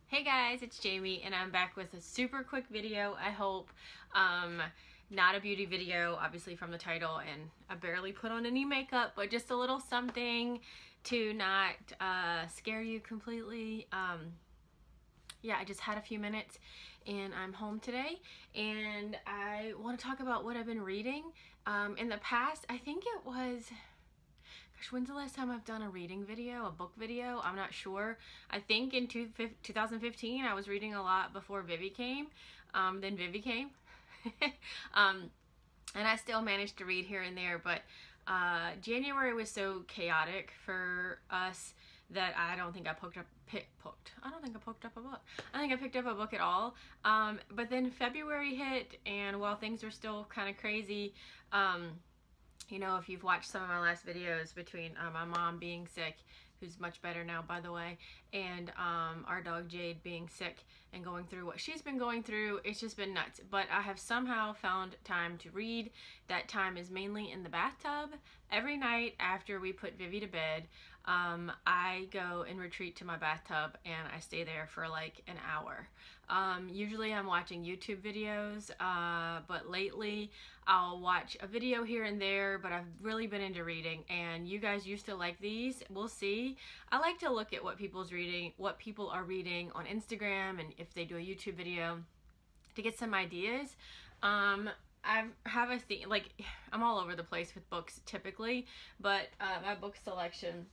Hey guys, it's Jamie and I'm back with a super quick video, I hope. Not a beauty video, obviously from the title, and I barely put on any makeup, but just a little something to not scare you completely. Yeah, I just had a few minutes and I'm home today and I want to talk about what I've been reading. In the past, I think it was... Gosh, when's the last time I've done a reading video, a book video? I'm not sure. I think in 2015 I was reading a lot before Vivi came. Then Vivi came. And I still managed to read here and there, but January was so chaotic for us that I don't think I picked up a book. I think I picked up a book at all. But then February hit, and while things were still kind of crazy, you know, if you've watched some of my last videos between my mom being sick, who's much better now, by the way, and our dog Jade being sick and going through what she's been going through, it's just been nuts. But I have somehow found time to read. That time is mainly in the bathtub. Every night after we put Vivi to bed, I go and retreat to my bathtub and I stay there for like an hour. Usually I'm watching YouTube videos, but lately I'll watch a video here and there, but I've really been into reading, and you guys used to like these. We'll see. I like to look at what people are reading on Instagram, and if they do a YouTube video, to get some ideas. I have a thing, like, I'm all over the place with books typically, but my book selection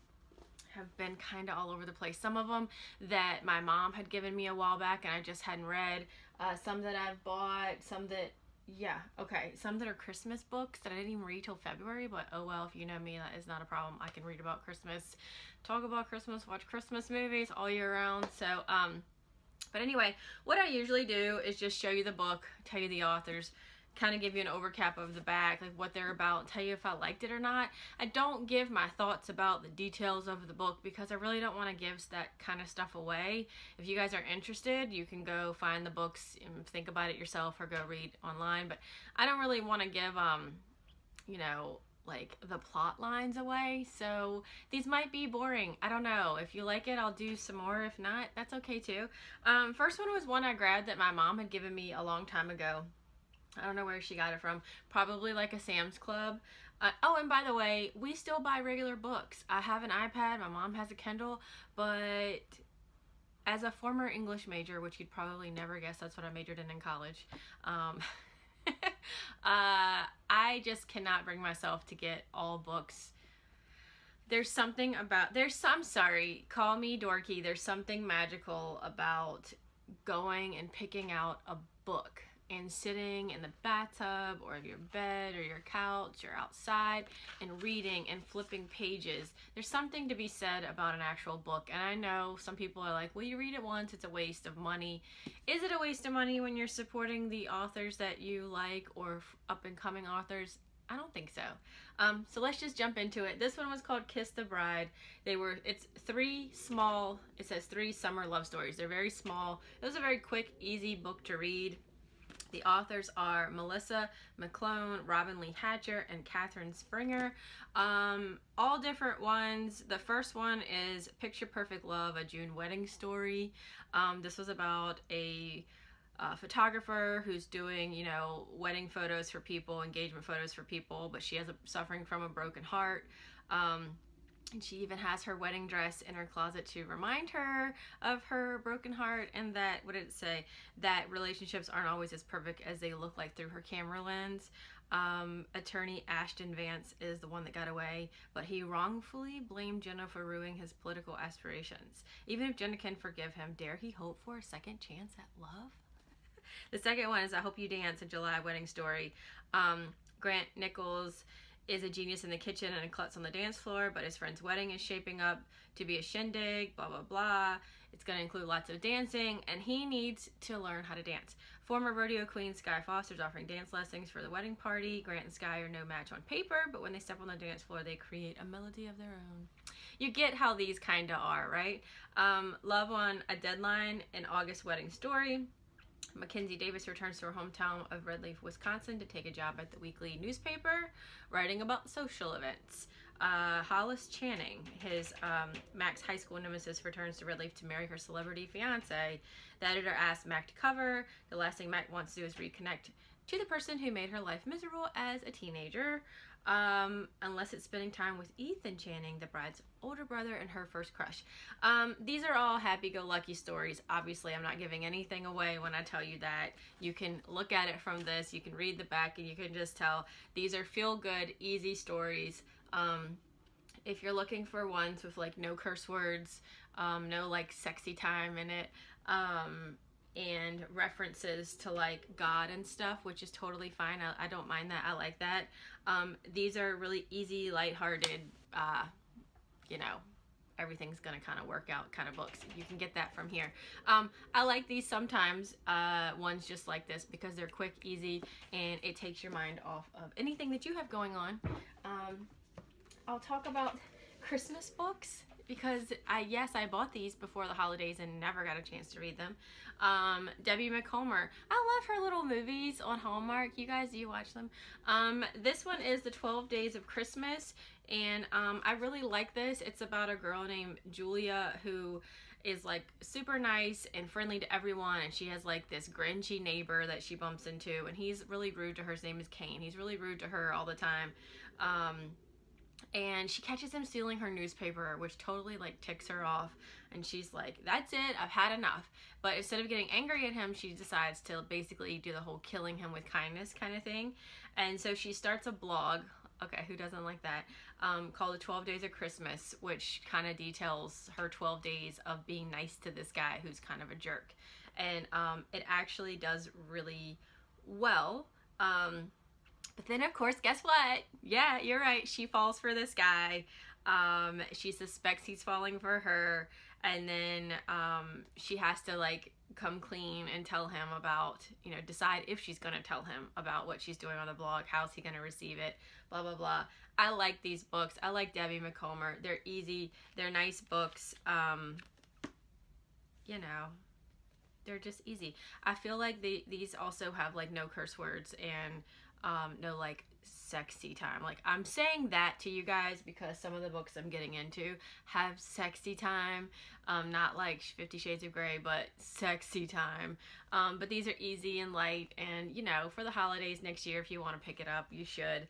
have been kind of all over the place. Some of them that my mom had given me a while back and I just hadn't read. Some that I've bought, some that, some that are Christmas books that I didn't even read till February, but oh well, if you know me, that is not a problem. I can read about Christmas, talk about Christmas, watch Christmas movies all year round. So, but anyway, what I usually do is just show you the book, tell you the authors, kind of give you an overcap of the back, like what they're about, tell you if I liked it or not. I don't give my thoughts about the details of the book because I really don't want to give that kind of stuff away. If you guys are interested, you can go find the books and think about it yourself or go read online, but I don't really want to give, you know, like the plot lines away, so these might be boring. I don't know. If you like it, I'll do some more. If not, that's okay too. First one was one I grabbed that my mom had given me a long time ago. I don't know where she got it from. Probably like a Sam's Club. Oh, and by the way, we still buy regular books. I have an iPad. My mom has a Kindle. But as a former English major, which you'd probably never guess that's what I majored in college, I just cannot bring myself to get all books. There's something about... I'm sorry, call me dorky. There's something magical about going and picking out a book and sitting in the bathtub or your bed or your couch or outside and reading and flipping pages. There's something to be said about an actual book, and I know some people are like, well, you read it once, it's a waste of money. Is it a waste of money when you're supporting the authors that you like or up-and-coming authors? I don't think so. So let's just jump into it. This one was called Kiss the Bride. It says 3 summer love stories. They're very small. It was a very quick, easy book to read. The authors are Melissa McClone, Robin Lee Hatcher, and Catherine Springer. All different ones. The first one is Picture Perfect Love, a June wedding story. This was about a photographer who's doing, you know, wedding photos for people, engagement photos for people, but she has suffering from a broken heart. And she even has her wedding dress in her closet to remind her of her broken heart, and that, what did it say? That relationships aren't always as perfect as they look like through her camera lens. Attorney Ashton Vance is the one that got away, but he wrongfully blamed Jenna for ruining his political aspirations. Even if Jenna can forgive him, dare he hope for a second chance at love? The second one is I Hope You Dance, a July wedding story. Grant Nichols is a genius in the kitchen and a klutz on the dance floor, but his friend's wedding is shaping up to be a shindig, blah, blah, blah. It's going to include lots of dancing, and he needs to learn how to dance. Former rodeo queen Sky Foster's offering dance lessons for the wedding party. Grant and Sky are no match on paper, but when they step on the dance floor, they create a melody of their own. You get how these kind of are, right? Love on a Deadline, an August wedding story. Mackenzie Davis returns to her hometown of Red Leaf, Wisconsin to take a job at the weekly newspaper, writing about social events. Hollis Channing, his Mac's high school nemesis, returns to Redleaf to marry her celebrity fiance. The editor asks Mac to cover. The last thing Mac wants to do is reconnect to the person who made her life miserable as a teenager, unless it's spending time with Ethan Channing, the bride's older brother and her first crush. These are all happy-go-lucky stories. Obviously, I'm not giving anything away when I tell you that. You can look at it from this, you can read the back, and you can just tell these are feel-good, easy stories. If you're looking for ones with like no curse words, no like sexy time in it, and references to like God and stuff, which is totally fine. I don't mind that. I like that. These are really easy, lighthearted, you know, everything's gonna kind of work out kind of books. You can get that from here. I like these sometimes, ones just like this, because they're quick, easy, and it takes your mind off of anything that you have going on. I'll talk about Christmas books, because yes, I bought these before the holidays and never got a chance to read them. Debbie Macomber. I love her little movies on Hallmark. You guys, do you watch them? This one is the 12 Days of Christmas, and I really like this. It's about a girl named Julia who is like super nice and friendly to everyone, and she has like this grinchy neighbor that she bumps into, and he's really rude to her. His name is Kane. He's really rude to her all the time. And she catches him stealing her newspaper, which totally like ticks her off, and she's like, that's it, I've had enough. But instead of getting angry at him, she decides to basically do the whole killing him with kindness kind of thing. And so she starts a blog, okay, who doesn't like that, called the 12 Days of Christmas, which kind of details her 12 days of being nice to this guy who's kind of a jerk. And it actually does really well. But then, of course, guess what? Yeah, you're right. She falls for this guy. She suspects he's falling for her. And then she has to, like, come clean and tell him about, you know, decide if she's going to tell him about what she's doing on the blog. How's he going to receive it? Blah, blah, blah. I like these books. I like Debbie Macomber. They're easy. They're nice books. You know, they're just easy. I feel like these also have, like, no curse words and no like sexy time. Like, I'm saying that to you guys because some of the books I'm getting into have sexy time, not like 50 Shades of Grey, but sexy time. But these are easy and light, and you know, for the holidays next year, if you want to pick it up, you should.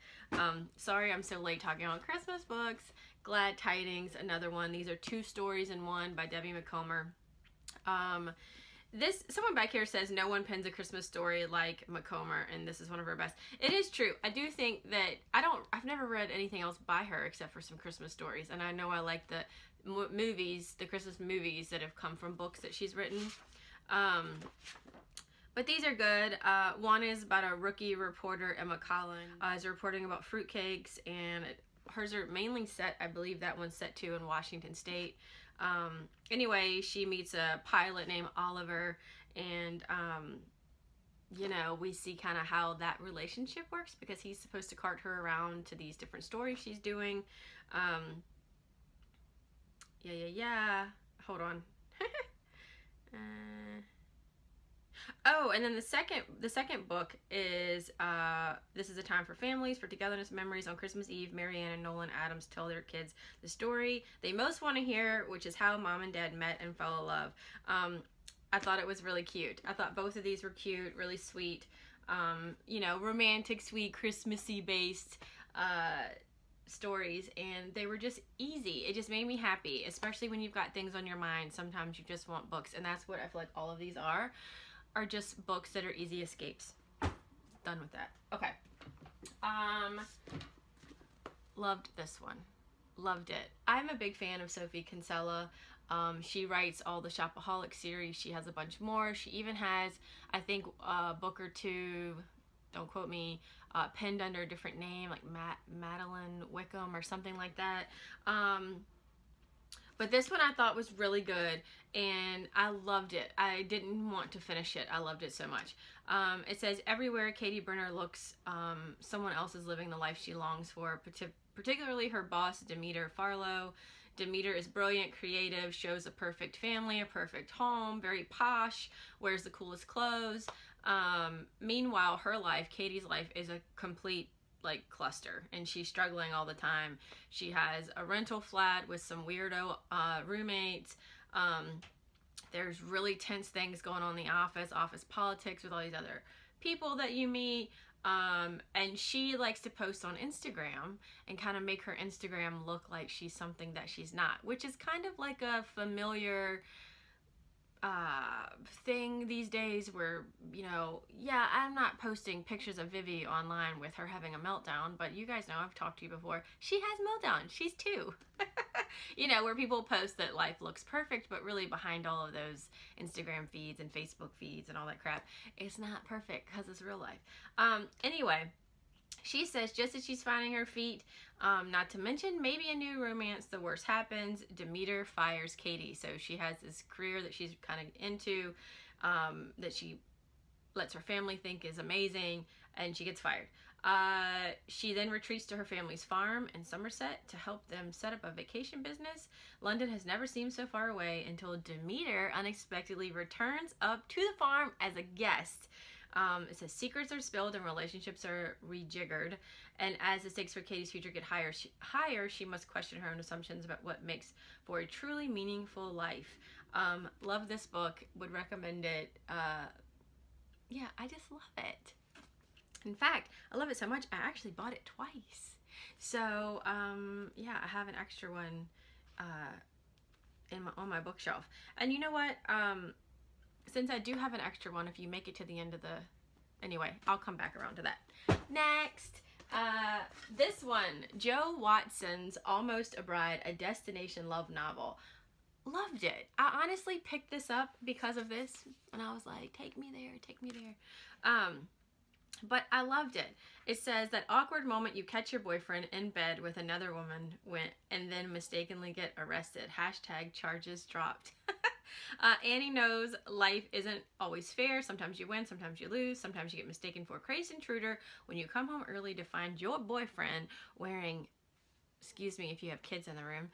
Sorry I'm so late talking about Christmas books. Glad Tidings, another one. These are 2 stories in one by Debbie Macomber. Someone back here says no one pens a Christmas story like Macomber, and this is one of her best. It is true. I do think that I've never read anything else by her except for some Christmas stories, and I know I like the movies, the Christmas movies that have come from books that she's written. But these are good. One is about a rookie reporter, Emma Collin, is reporting about fruitcakes, and hers are mainly set, I believe that one's set too, in Washington State. Anyway, she meets a pilot named Oliver, and you know, we see kind of how that relationship works, because he's supposed to cart her around to these different stories she's doing. Yeah. Hold on. Oh, and then the second book is This Is a Time for Families, for Togetherness Memories on Christmas Eve. Marianne and Nolan Adams tell their kids the story they most want to hear, which is how mom and dad met and fell in love. I thought it was really cute. I thought both of these were cute, really sweet, you know, romantic, sweet, Christmassy based stories, and they were just easy. It just made me happy, especially when you've got things on your mind. Sometimes you just want books, and that's what I feel like all of these are just books that are easy escapes. Done with that. Okay. Loved this one. Loved it. I'm a big fan of Sophie Kinsella. She writes all the Shopaholic series. She has a bunch more. She even has, I think, a book or 2, don't quote me, penned under a different name, like Madeline Wickham or something like that. But this one I thought was really good, and I loved it. I didn't want to finish it. I loved it so much. It says, everywhere Katie Brenner looks, someone else is living the life she longs for, particularly her boss, Demeter Farlow. Demeter is brilliant, creative, shows a perfect family, a perfect home, very posh, wears the coolest clothes. Meanwhile, her life, Katie's life, is a complete like cluster, and she's struggling all the time. She has a rental flat with some weirdo roommates. There's really tense things going on in the office politics with all these other people that you meet. And she likes to post on Instagram and kind of make her Instagram look like she's something that she's not, which is kind of like a familiar thing these days where, you know, yeah, I'm not posting pictures of Vivi online with her having a meltdown, but you guys know, I've talked to you before, she has meltdown. She's 2. You know, where people post that life looks perfect, but really behind all of those Instagram feeds and Facebook feeds and all that crap, it's not perfect because it's real life. Anyway, she says just as she's finding her feet, not to mention maybe a new romance, the worst happens. Demeter fires Katie. So she has this career that she's kind of into, that she lets her family think is amazing, and she gets fired. She then retreats to her family's farm in Somerset to help them set up a vacation business. London has never seemed so far away until Demeter unexpectedly returns up to the farm as a guest. It says secrets are spilled and relationships are rejiggered. And as the stakes for Katie's future get higher, she must question her own assumptions about what makes for a truly meaningful life. Love this book. Would recommend it. Yeah, I just love it. In fact, I love it so much, I actually bought it twice. So, yeah, I have an extra one on my bookshelf. And you know what? Since I do have an extra one, if you make it to the end of the... Anyway, I'll come back around to that. Next, this one, Joe Watson's Almost a Bride, a destination love novel. Loved it. I honestly picked this up because of this, and I was like, take me there, take me there. But I loved it. It says that awkward moment you catch your boyfriend in bed with another woman and then mistakenly get arrested. Hashtag charges dropped. Annie knows life isn't always fair. Sometimes you win, sometimes you lose. Sometimes you get mistaken for a crazed intruder when you come home early to find your boyfriend wearing, excuse me if you have kids in the room,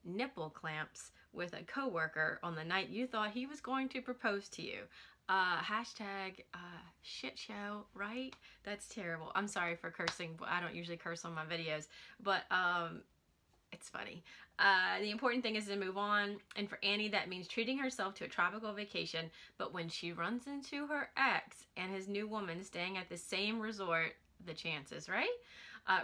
nipple clamps with a coworker on the night you thought he was going to propose to you. Hashtag shit show, right? That's terrible. I'm sorry for cursing, but I don't usually curse on my videos, but it's funny. The important thing is to move on, and for Annie that means treating herself to a tropical vacation, but when she runs into her ex and his new woman staying at the same resort, the chances, right?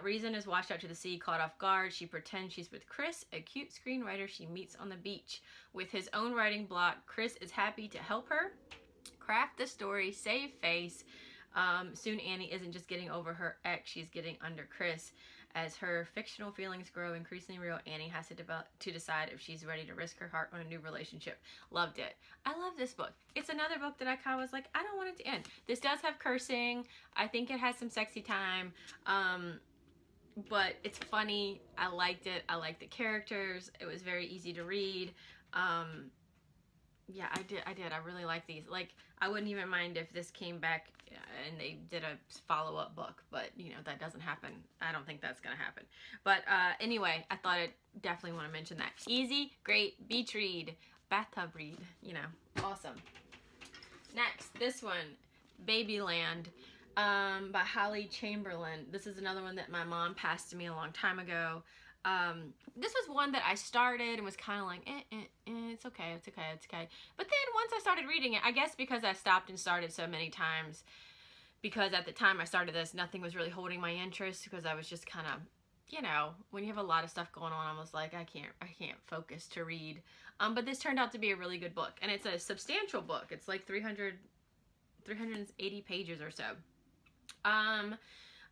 Reason is washed out to the sea, caught off guard. She pretends she's with Chris, a cute screenwriter she meets on the beach. With his own writing block, Chris is happy to help her craft the story, save face. Soon Annie isn't just getting over her ex, she's getting under Chris. As her fictional feelings grow increasingly real, Annie has to decide if she's ready to risk her heart on a new relationship. Loved it. I love this book. It's another book that I kind of was like, I don't want it to end. This does have cursing. I think it has some sexy time. But it's funny. I liked it. I liked the characters. It was very easy to read. Yeah, I did. I really like these. Like, I wouldn't even mind if this came back and they did a follow-up book, but, you know, that doesn't happen. I don't think that's going to happen. But anyway, I thought I'd definitely want to mention that. Easy, great, beach read, bathtub read, you know, awesome. Next, this one, Babyland, by Holly Chamberlain. This is another one that my mom passed to me a long time ago. This was one that I started and was kind of like, it's okay, it's okay, it's okay. But then once I started reading it, I guess because I stopped and started so many times, because at the time I started this, nothing was really holding my interest, because I was just kind of, you know, when you have a lot of stuff going on, I was like, I can't focus to read. But this turned out to be a really good book, and it's a substantial book. It's like 380 pages or so.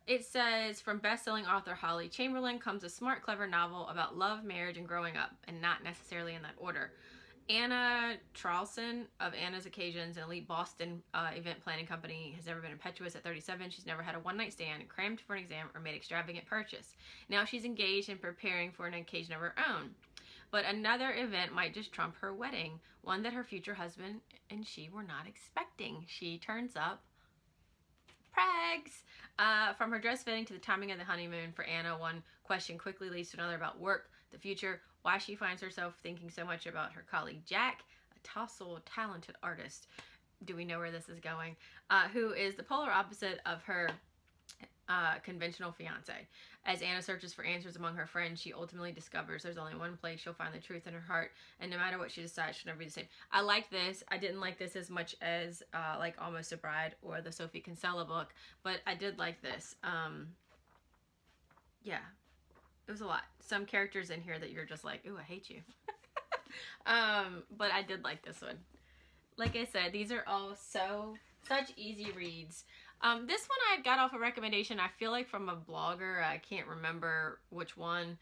It says, from best-selling author Holly Chamberlain comes a smart, clever novel about love, marriage, and growing up, and not necessarily in that order. Anna Charlson of Anna's Occasions, an elite Boston event planning company, has never been impetuous at 37. She's never had a one-night stand, crammed for an exam, or made extravagant purchase. Now she's engaged and preparing for an occasion of her own. But another event might just trump her wedding, one that her future husband and she were not expecting. She turns up pregs. From her dress fitting to the timing of the honeymoon for Anna, one question quickly leads to another about work, the future, why she finds herself thinking so much about her colleague Jack, a docile, talented artist. Do we know where this is going? Who is the polar opposite of her conventional fiance. As Anna searches for answers among her friends, she ultimately discovers there's only one place she'll find the truth in her heart, and no matter what she decides, she'll never be the same. I like this. I didn't like this as much as like Almost a Bride or the Sophie Kinsella book, but I did like this. Yeah, it was a lot. Some characters in here that you're just like, ooh, I hate you. But I did like this one. Like I said, these are all such easy reads. This one I got off a recommendation, I feel like from a blogger. I can't remember which one.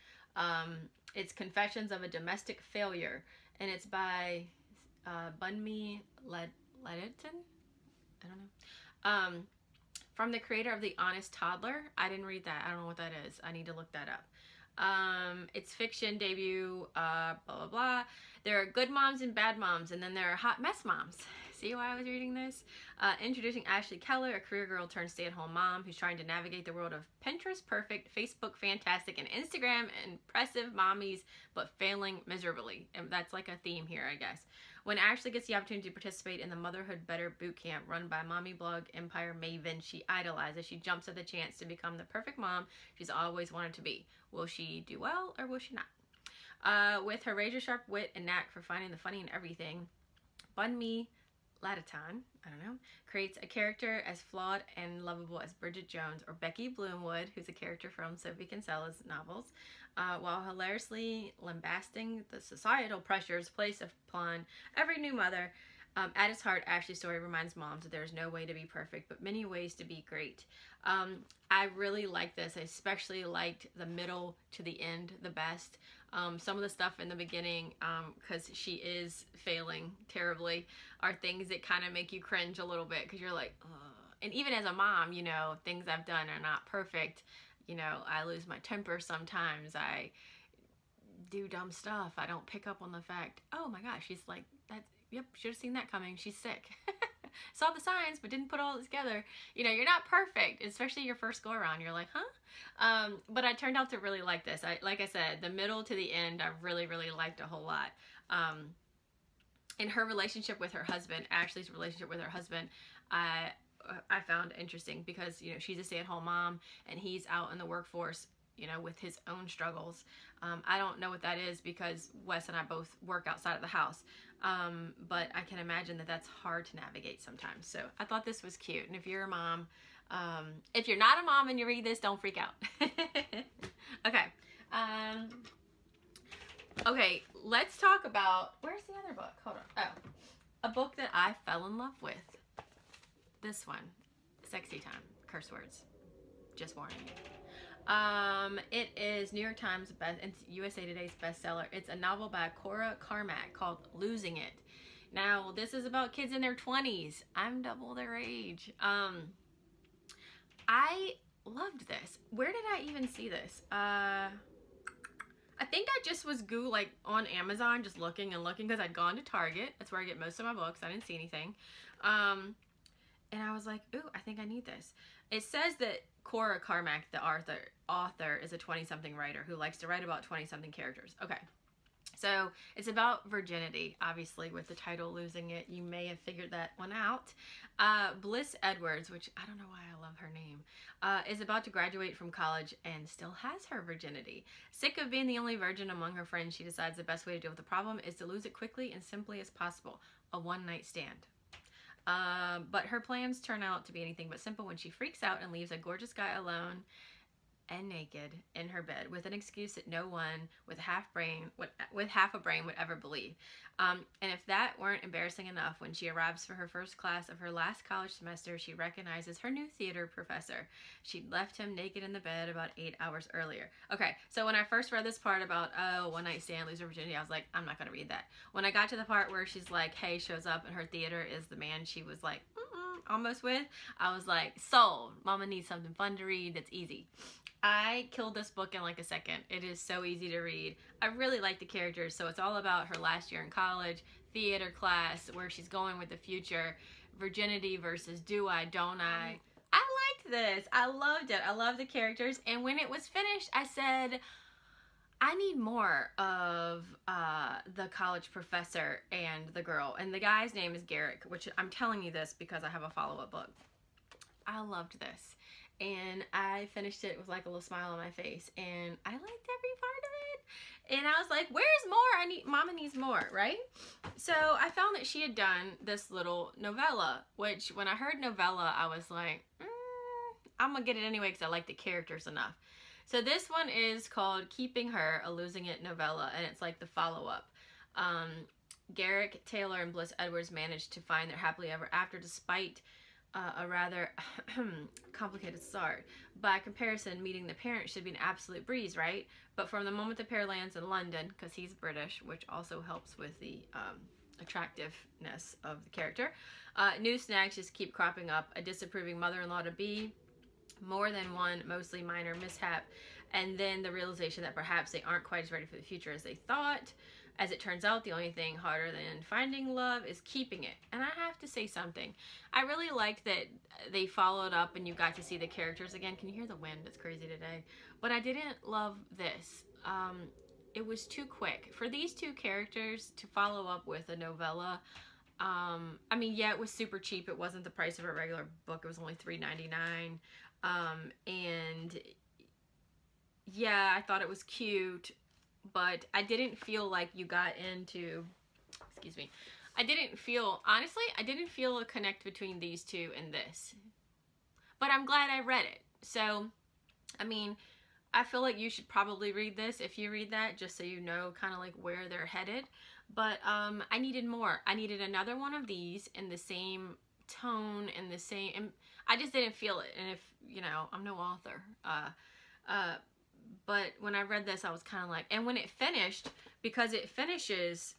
It's Confessions of a Domestic Failure, and it's by Bunmi Laditan? I don't know. From the creator of The Honest Toddler. I didn't read that. I don't know what that is. I need to look that up. It's fiction debut, blah, blah, blah. There are good moms and bad moms, and then there are hot mess moms. See why I was reading this? Introducing Ashley Keller, a career girl turned stay-at-home mom who's trying to navigate the world of Pinterest perfect, Facebook fantastic, and Instagram impressive mommies, but failing miserably. And that's like a theme here, I guess. When Ashley gets the opportunity to participate in the Motherhood Better bootcamp run by mommy blog empire maven she idolizes, she jumps at the chance to become the perfect mom she's always wanted to be. Will she do well, or will she not? With her razor-sharp wit and knack for finding the funny in everything, Bunmi Laditan, I don't know, creates a character as flawed and lovable as Bridget Jones or Becky Bloomwood, who's a character from Sophie Kinsella's novels, while hilariously lambasting the societal pressures placed upon every new mother. At its heart, Ashley's story reminds moms that there's no way to be perfect, but many ways to be great. I really like this. I especially liked the middle to the end the best. Some of the stuff in the beginning, because she is failing terribly, are things that kind of make you cringe a little bit, because you're like, ugh. And even as a mom, you know, things I've done are not perfect. You know, I lose my temper sometimes. I do dumb stuff. I don't pick up on the fact, oh my gosh, she's like, that's, yep, should have seen that coming. She's sick. Saw the signs, but didn't put all it together. You know, you're not perfect, especially your first go around. You're like, huh? But I turned out to really like this. Like I said, the middle to the end, I really, really liked a whole lot. And her relationship with her husband, Ashley's relationship with her husband, I found interesting because, you know, she's a stay-at-home mom and he's out in the workforce, you know, with his own struggles. I don't know what that is because Wes and I both work outside of the house. But I can imagine that that's hard to navigate sometimes. So I thought this was cute. And if you're a mom, if you're not a mom and you read this, don't freak out. Okay. Okay, let's talk about, where's the other book? Hold on. Oh, a book that I fell in love with. This one, Sexy Time, curse words. Just warning you. It is New York Times it's USA Today's bestseller. It's a novel by Cora Carmack called Losing It. Now, this is about kids in their 20s. I'm double their age. I loved this. Where did I even see this? I think I just was like on Amazon just looking and looking because I'd gone to Target. That's where I get most of my books. I didn't see anything. And I was like, ooh, I think I need this. It says that Cora Carmack, the author, is a 20-something writer who likes to write about 20-something characters. Okay. So it's about virginity, obviously, with the title Losing It. You may have figured that one out. Bliss Edwards, which I don't know why I love her name, is about to graduate from college and still has her virginity. Sick of being the only virgin among her friends, she decides the best way to deal with the problem is to lose it quickly and simply as possible. A one-night stand. But her plans turn out to be anything but simple when she freaks out and leaves a gorgeous guy alone and naked in her bed with an excuse that no one with half a brain would ever believe. And if that weren't embarrassing enough, when she arrives for her first class of her last college semester, she recognizes her new theater professor. She'd left him naked in the bed about 8 hours earlier. Okay, so when I first read this part about, oh, one night stand, lose her virginity, I was like, I'm not going to read that. When I got to the part where she's like, hey, shows up and her theater is the man she was like, almost with, I was like, sold. Mama needs something fun to read that's easy. I killed this book in like a second. It is so easy to read. I really like the characters. So it's all about her last year in college, theater class, where she's going with the future, virginity versus do I, don't I. I liked this. I loved it. I love the characters. And when it was finished, I said, I need more of the college professor and the girl. And the guy's name is Garrick, which I'm telling you this because I have a follow-up book. I loved this. and I finished it with like a little smile on my face, and I liked every part of it. And I was like, where's more? Mama needs more, right? So I found that she had done this little novella, which when I heard novella, I was like, I'm gonna get it anyway because I like the characters enough. So this one is called Keeping Her, a Losing It novella, and it's like the follow-up. Garrick Taylor and Bliss Edwards managed to find their happily ever after despite a rather complicated start. By comparison, meeting the parents should be an absolute breeze, right? But from the moment the pair lands in London, because he's British, which also helps with the attractiveness of the character, new snags just keep cropping up. A disapproving mother-in-law to be, more than one mostly minor mishap, and then the realization that perhaps they aren't quite as ready for the future as they thought. As it turns out, the only thing harder than finding love is keeping it. And I have to say something. I really liked that they followed up and you got to see the characters again. Can you hear the wind? It's crazy today. But I didn't love this. It was too quick. For these two characters to follow up with a novella, I mean, yeah, it was super cheap. It wasn't the price of a regular book. It was only $3.99. And yeah, I thought it was cute. But I didn't feel like you got into, excuse me, honestly, I didn't feel a connect between these two and this. But I'm glad I read it. So, I mean, I feel like you should probably read this if you read that, just so you know kind of like where they're headed. But I needed more. I needed another one of these in the same tone, in the same, and I just didn't feel it. And if, you know, I'm no author, but when I read this, I was kind of like, and when it finished, because it finishes,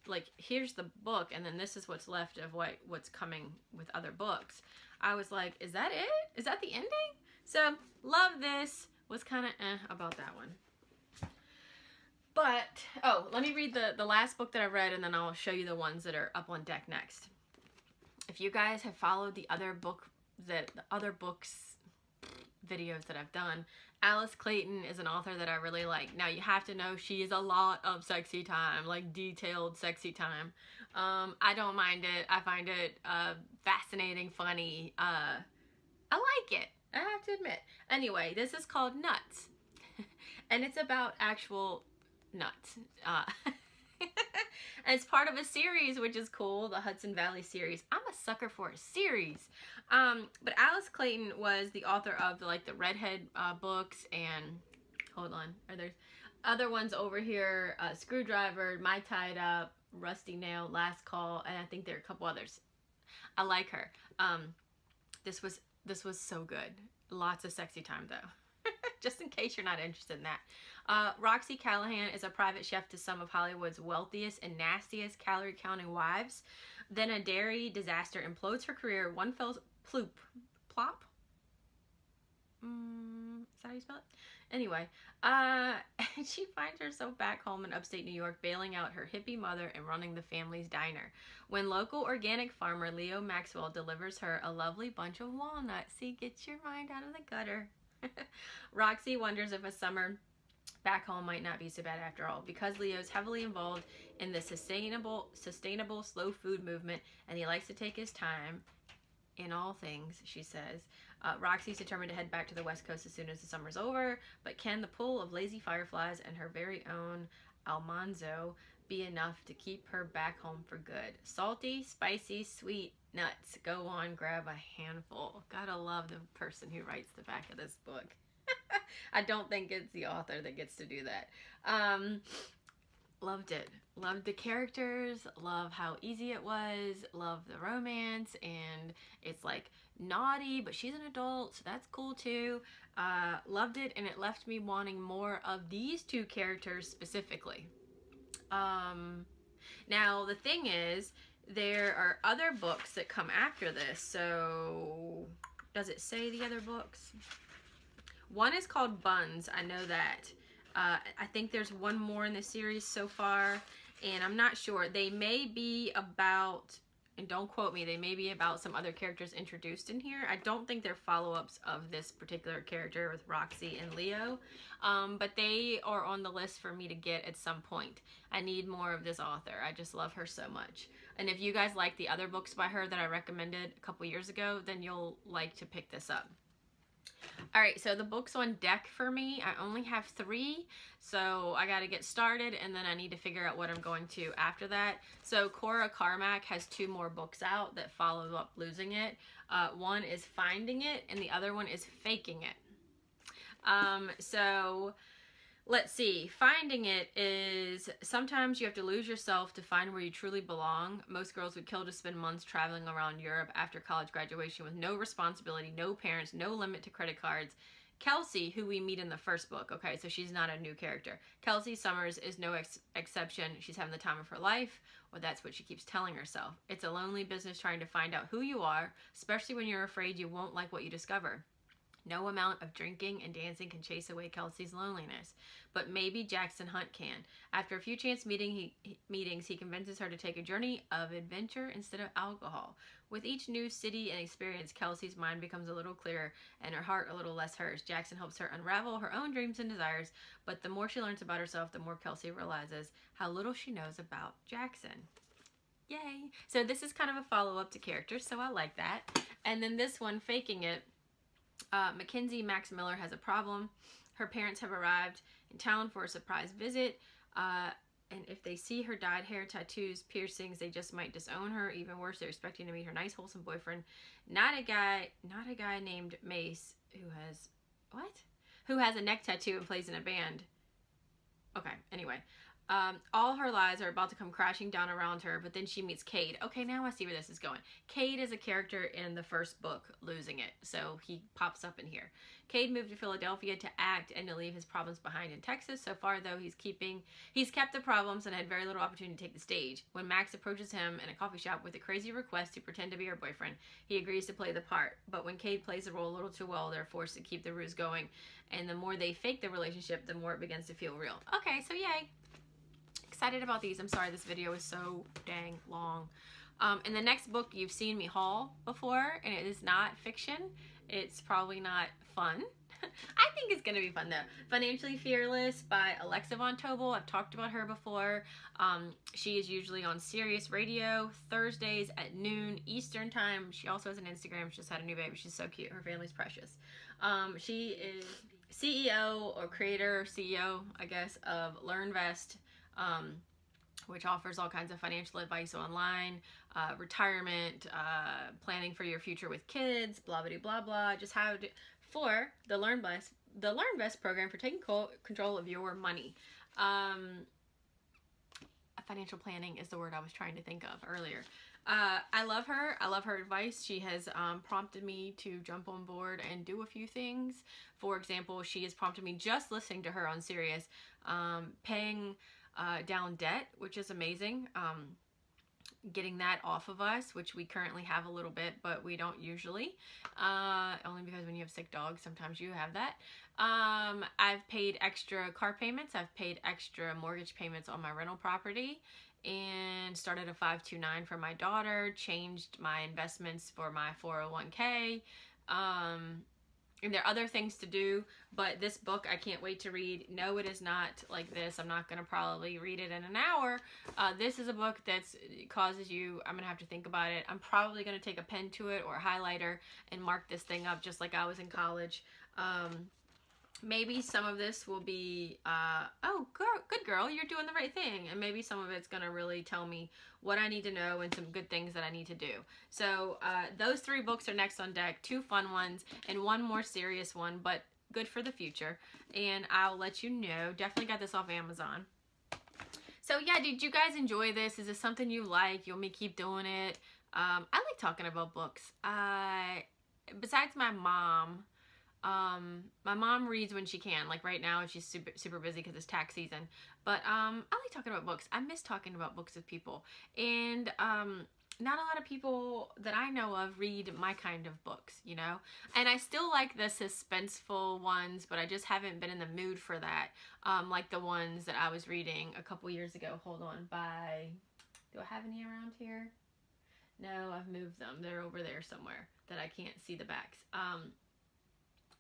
like, here's the book, and then this is what's left of what's coming with other books. I was like, is that it? Is that the ending? So, love this. Was kind of about that one. But, oh, let me read the last book that I read, and then I'll show you the ones that are up on deck next. If you guys have followed the other books videos that I've done, Alice Clayton is an author that I really like. Now, you have to know she is a lot of sexy time, like detailed sexy time. I don't mind it. I find it fascinating, funny. I like it, I have to admit. Anyway, this is called Nuts. And it's about actual nuts. And it's part of a series, which is cool, the Hudson Valley series. I'm a sucker for a series. But Alice Clayton was the author of the Redhead books, and hold on, are there other ones over here? Screwdriver, My Tied Up, Rusty Nail, Last Call, and I think there are a couple others. I like her. This was so good. Lots of sexy time though. Just in case you're not interested in that. Roxy Callahan is a private chef to some of Hollywood's wealthiest and nastiest calorie-counting wives. Then a dairy disaster implodes her career. One fell plop? Is that how you spell it? Anyway, she finds herself back home in upstate New York, bailing out her hippie mother and running the family's diner. When local organic farmer Leo Maxwell delivers her a lovely bunch of walnuts. See, get your mind out of the gutter. Roxy wonders if a summer back home might not be so bad after all, because Leo's heavily involved in the sustainable slow food movement, and he likes to take his time in all things, she says. Roxy's determined to head back to the West Coast as soon as the summer's over, but can the pull of lazy fireflies and her very own Almanzo be enough to keep her back home for good? Salty, spicy, sweet nuts. Go on, grab a handful. Gotta love the person who writes the back of this book. I don't think it's the author that gets to do that. Loved it. Loved the characters. Love how easy it was. Love the romance. And it's like naughty, but she's an adult, so that's cool too. Loved it, and it left me wanting more of these two characters specifically. Now, the thing is, there are other books that come after this. So, does it say the other books? One is called Buns. I know that. I think there's one more in the series so far, and I'm not sure. They may be about, and don't quote me, they may be about some other characters introduced in here. I don't think they're follow-ups of this particular character with Roxy and Leo, but they are on the list for me to get at some point. I need more of this author. I just love her so much. And if you guys like the other books by her that I recommended a couple years ago, then you'll like to pick this up. All right, so the books on deck for me, I only have 3, so I got to get started, and then I need to figure out what I'm going to after that. So Cora Carmack has 2 more books out that follow up Losing It. One is Finding It, and the other one is Faking It. So let's see. Finding It is sometimes you have to lose yourself to find where you truly belong. Most girls would kill to spend months traveling around Europe after college graduation with no responsibility, no parents, no limit to credit cards. Kelsey, who we meet in the first book, okay, so she's not a new character. Kelsey Summers is no exception. She's having the time of her life, or that's what she keeps telling herself. It's a lonely business trying to find out who you are, especially when you're afraid you won't like what you discover. No amount of drinking and dancing can chase away Kelsey's loneliness, but maybe Jackson Hunt can. After a few chance meetings, he convinces her to take a journey of adventure instead of alcohol. With each new city and experience, Kelsey's mind becomes a little clearer and her heart a little less hers. Jackson helps her unravel her own dreams and desires, but the more she learns about herself, the more Kelsey realizes how little she knows about Jackson. Yay! So this is kind of a follow-up to characters, so I like that. And then this one, Faking It. Mackenzie Max Miller has a problem. Her parents have arrived in town for a surprise visit, and if they see her dyed hair, tattoos, piercings, they just might disown her. Even worse, they're expecting to meet her nice, wholesome boyfriend, not a guy named Mace who has a neck tattoo and plays in a band. Okay, anyway. All her lies are about to come crashing down around her, but then she meets Cade. Okay, now I see where this is going. Cade is a character in the first book, Losing It, so he pops up in here. Cade moved to Philadelphia to act and to leave his problems behind in Texas. So far, though, he's kept the problems and had very little opportunity to take the stage. When Max approaches him in a coffee shop with a crazy request to pretend to be her boyfriend, he agrees to play the part. But when Cade plays the role a little too well, they're forced to keep the ruse going. And the more they fake the relationship, the more it begins to feel real. Okay, so yay. Excited about these. I'm sorry this video is so dang long. In the next book, you've seen me haul before, and it is not fiction. It's probably not fun. I think it's gonna be fun though. Financially Fearless by Alexa Von Tobel. I've talked about her before. She is usually on Sirius Radio Thursdays at noon Eastern time. She also has an Instagram. She just had a new baby. She's so cute. Her family's precious. She is CEO or creator, CEO, I guess, of LearnVest, which offers all kinds of financial advice online, retirement, planning for your future with kids, blah, blah, blah, blah. Just how to, for the LearnVest program for taking control of your money. Financial planning is the word I was trying to think of earlier. I love her. I love her advice. She has prompted me to jump on board and do a few things. For example, she has prompted me, just listening to her on Sirius, paying down debt, which is amazing. Getting that off of us, which we currently have a little bit, but we don't usually. Only because when you have sick dogs, sometimes you have that. I've paid extra car payments. I've paid extra mortgage payments on my rental property, and started a 529 for my daughter, changed my investments for my 401k. And there are other things to do, but this book I can't wait to read. No, it is not like this. I'm not going to probably read it in an hour. This is a book that causes you, I'm going to have to think about it. I'm probably going to take a pen to it or a highlighter and mark this thing up just like I was in college. Maybe some of this will be, oh, good girl, you're doing the right thing. And maybe some of it's going to really tell me what I need to know and some good things that I need to do. So those 3 books are next on deck, 2 fun ones and 1 more serious one, but good for the future. And I'll let you know. Definitely got this off Amazon. So yeah, did you guys enjoy this? Is this something you like? You want me to keep doing it? I like talking about books. Besides my mom, my mom reads when she can. Like right now, she's super busy because it's tax season. But I like talking about books. I miss talking about books with people. And not a lot of people that I know of read my kind of books, you know? And I still like the suspenseful ones, but I just haven't been in the mood for that. Like the ones that I was reading a couple years ago. Hold on, do I have any around here? No, I've moved them. They're over there somewhere that I can't see the backs.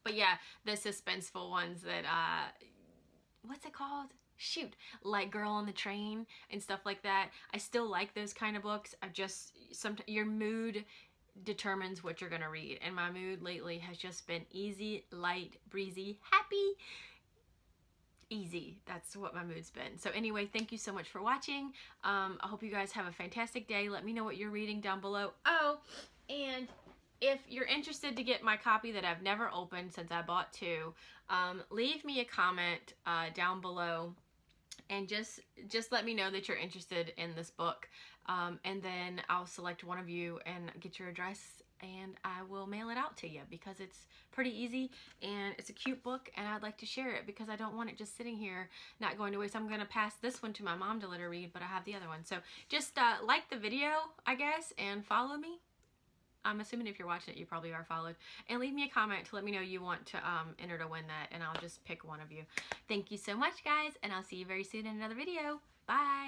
But yeah, the suspenseful ones that, what's it called? Shoot, like Girl on the Train and stuff like that. I still like those kind of books. Sometimes your mood determines what you're gonna read. And my mood lately has just been easy, light, breezy, happy, easy. That's what my mood's been. So anyway, thank you so much for watching. I hope you guys have a fantastic day. Let me know what you're reading down below. Oh, and if you're interested to get my copy that I've never opened since I bought 2, leave me a comment down below and just let me know that you're interested in this book, and then I'll select one of you and get your address, and I will mail it out to you because it's pretty easy and it's a cute book, and I'd like to share it because I don't want it just sitting here not going to waste. I'm going to pass this one to my mom to let her read, but I have the other one. So just like the video, I guess, and follow me. I'm assuming if you're watching it, you probably are followed. And leave me a comment to let me know you want to enter to win that, and I'll just pick one of you. Thank you so much, guys, and I'll see you very soon in another video. Bye!